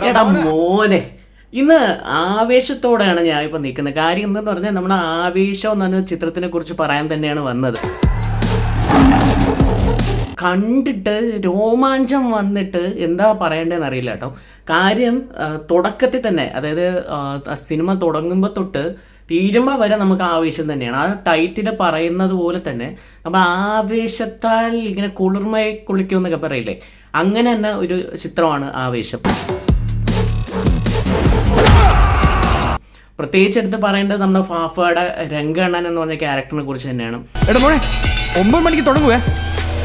എടാ മോനെ, ഇന്ന് ആവേശത്തോടെയാണ് ഞാൻ ഇപ്പൊ നിൽക്കുന്നത്. കാര്യം എന്തെന്ന് പറഞ്ഞാൽ നമ്മുടെ ആവേശം എന്ന് പറഞ്ഞ ചിത്രത്തിനെ കുറിച്ച് പറയാൻ തന്നെയാണ് വന്നത്. കണ്ടിട്ട് രോമാഞ്ചം വന്നിട്ട് എന്താ പറയേണ്ടതെന്ന് അറിയില്ല കേട്ടോ. കാര്യം തുടക്കത്തിൽ തന്നെ, അതായത് സിനിമ തുടങ്ങുമ്പോൾ തൊട്ട് തീരുമ്പോൾ വരെ നമുക്ക് ആവേശം തന്നെയാണ്. ആ ടൈറ്റിൽ പറയുന്നത് പോലെ തന്നെ നമ്മൾ ആവേശത്താൽ ഇങ്ങനെ കുളിർമയെ കുളിക്കുമെന്നൊക്കെ പറയില്ലേ, അങ്ങനെ തന്നെ ഒരു ചിത്രമാണ് ആവേശം. പ്രത്യേകിച്ച് എടുത്ത് പറയേണ്ടത് നമ്മുടെ ഫാഫയുടെ രംഗണ്ണൻ എന്ന് പറഞ്ഞ ക്യാരക്ടറിനെ കുറിച്ച് തന്നെയാണ്. 9 മണിക്ക് തുടങ്ങുവേ.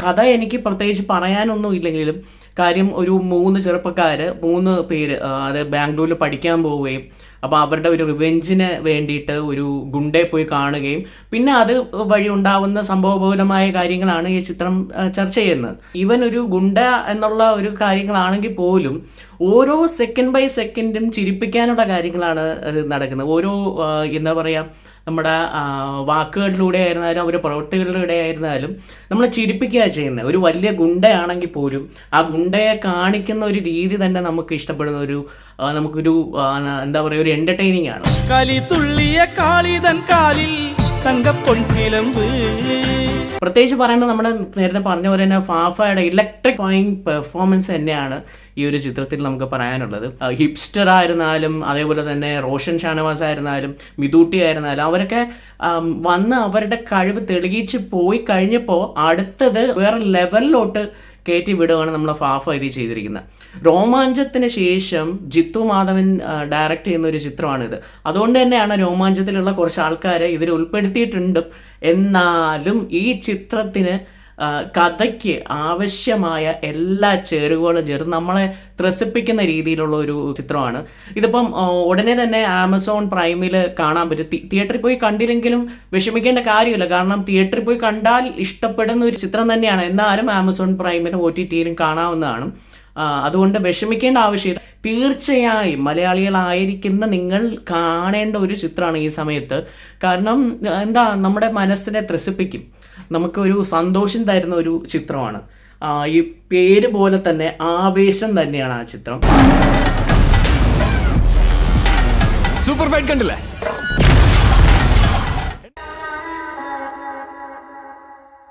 കഥ എനിക്ക് പ്രത്യേകിച്ച് പറയാനൊന്നും ഇല്ലെങ്കിലും, കാര്യം ഒരു 3 ചെറുപ്പക്കാർ 3 പേര് അത് ബാംഗ്ലൂരിൽ പഠിക്കാൻ പോവുകയും അപ്പോൾ അവരുടെ ഒരു റിവെഞ്ചിന് വേണ്ടിയിട്ട് ഒരു ഗുണ്ടയെ പോയി കാണുകയും പിന്നെ അത് വഴി ഉണ്ടാവുന്ന സംഭവബഹുലമായ കാര്യങ്ങളാണ് ഈ ചിത്രം ചർച്ച ചെയ്യുന്നത്. ഈവൻ ഒരു ഗുണ്ട എന്നുള്ള ഒരു കാര്യങ്ങളാണെങ്കിൽ പോലും ഓരോ സെക്കൻഡ് ബൈ സെക്കൻഡും ചിരിപ്പിക്കാനുള്ള കാര്യങ്ങളാണ് നടക്കുന്നത്. ഓരോ എന്താ പറയുക, നമ്മുടെ വാക്കുകളിലൂടെ ആയിരുന്നാലും അവരുടെ പ്രവൃത്തികളിലൂടെ ആയിരുന്നാലും നമ്മൾ ചിരിപ്പിക്കുക ചെയ്യുന്നത്. ഒരു വലിയ ഗുണ്ടയാണെങ്കിൽ പോലും ആ ഗുണ്ടയെ കാണിക്കുന്ന ഒരു രീതി തന്നെ നമുക്ക് ഇഷ്ടപ്പെടുന്ന ഒരു നമുക്കൊരു എന്താ പറയുക, ഒരു എന്റർടൈനിങ് ആണ്. പ്രത്യേകിച്ച് പറയേണ്ടത് നമ്മുടെ നേരത്തെ പറഞ്ഞ പോലെ തന്നെ ഫാഫയുടെ ഇലക്ട്രിഫൈങ് പെർഫോമൻസ് തന്നെയാണ് ഈ ഒരു ചിത്രത്തിൽ നമുക്ക് പറയാനുള്ളത്. ഹിപ്സ്റ്റർ ആയിരുന്നാലും അതേപോലെ തന്നെ റോഷൻ ഷാനവാസ് ആയിരുന്നാലും മിതൂട്ടി ആയിരുന്നാലും അവരൊക്കെ വന്ന് അവരുടെ കഴിവ് തെളിയിച്ച് പോയി കഴിഞ്ഞപ്പോൾ അടുത്തത് വേറെ ലെവലിലോട്ട് കയറ്റി വിടുകയാണ് നമ്മളെ ഫാഫ ഇത് ചെയ്തിരിക്കുന്നത്. രോമാഞ്ചത്തിന് ശേഷം ജിത്തു മാധവൻ ഡയറക്റ്റ് ചെയ്യുന്ന ഒരു ചിത്രമാണിത്. അതുകൊണ്ട് തന്നെയാണ് രോമാഞ്ചത്തിലുള്ള കുറച്ച് ആൾക്കാരെ ഇതിൽ ഉൾപ്പെടുത്തിയിട്ടുണ്ട്. എന്നാലും ഈ ചിത്രത്തിന് കഥയ്ക്ക് ആവശ്യമായ എല്ലാ ചേരുവകളും ചേർത്ത് നമ്മളെ ത്രസിപ്പിക്കുന്ന രീതിയിലുള്ള ഒരു ചിത്രമാണ്. ഇതിപ്പം ഉടനെ തന്നെ ആമസോൺ പ്രൈമിൽ കാണാൻ പറ്റും. തിയേറ്ററിൽ പോയി കണ്ടില്ലെങ്കിലും വിഷമിക്കേണ്ട കാര്യമില്ല, കാരണം തിയേറ്ററിൽ പോയി കണ്ടാൽ ഇഷ്ടപ്പെടുന്ന ഒരു ചിത്രം തന്നെയാണ്. എന്നാലും ആമസോൺ പ്രൈമിലും OTTയിലും കാണാവുന്നതാണ്. അതുകൊണ്ട് വിഷമിക്കേണ്ട ആവശ്യമില്ല. തീർച്ചയായും മലയാളികളായിരിക്കുന്ന നിങ്ങൾ കാണേണ്ട ഒരു ചിത്രമാണ് ഈ സമയത്ത്. കാരണം എന്താ, നമ്മുടെ മനസ്സിനെ ത്രസിപ്പിക്കും, നമുക്കൊരു സന്തോഷം തരുന്ന ഒരു ചിത്രമാണ്. ഈ പേര് പോലെ തന്നെ ആവേശം തന്നെയാണ് ആ ചിത്രം. സൂപ്പർ ഫൈറ്റ് കണ്ടില്ലേ?